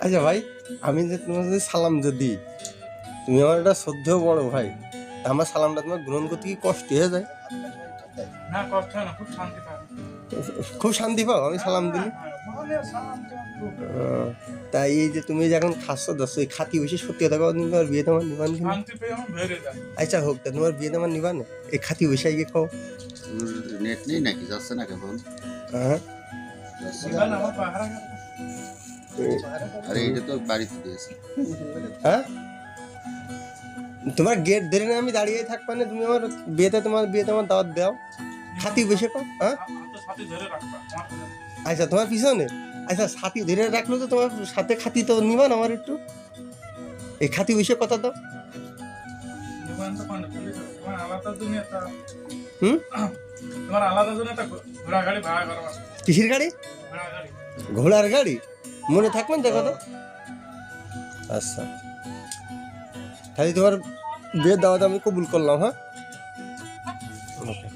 আচ্ছা ভাই, আমি যে তোমার যদি সালাম যে দিই, তুমি আমার একটা শ্রদ্ধেয় বড় ভাই, তা আমার সালামটা তোমার গ্রহণ করতে কি কষ্ট হয়ে যায়? না কষ্ট হয় না, খুব শান্তি পায়। খুব শান্তি পাও আমি সালাম হ্যাঁ, দিলে? হ্যাঁ, মনে সালামটা খুব তাই এই যে তুমি যে এখন খাচ্ছ দাচ্ছ, এই খাতি বেশি সত্যি কথা কও, তুমি তোমার বিয়ে তোমার নিবান কিনা? শান্তি পেয়ে আমার বেড়ে যায়। আচ্ছা হোক, তা তোমার বিয়ে তোমার নিবান, এই খাতি বেশি আগে কও। নেট নেই নাকি, যাচ্ছে না কেমন? হ্যাঁ, যাচ্ছে এবার না। আমার পাহারা গেল। আরে এইটা তো বাড়িতে দিয়েছে। হ্যাঁ, তোমার গেট ধরে না আমি দাঁড়িয়ে থাকবা না, তুমি আমার বিয়েতে তোমার দাওয়াত দাও, খাতি বেশি কও। হ্যাঁ, তো সাথে ধরে রাখবা আমার কাছে। আচ্ছা তোমার পিছনে, আচ্ছা সাথী ধরে রাখলো তো তোমার সাথে খাতি তো নিবান আমার একটু, এই খাতি বেশি কথা দাও। জীবন তো পান্ডা চলে যাবে। তোমার আলাদা দুনিয়াটা, হুম, তোমার আলাদা দুনিয়াটা ঘোড়া গাড়ি ভাড়া করবা। কিসের গাড়ি? ঘোড়া গাড়ি। ঘোড়ার গাড়ি? মনে থাকবেন দেখো তো। আচ্ছা, তাহলে তোমার বিয়ের দাওয়াত আমি কবুল করলাম। হ্যাঁ, ওকে।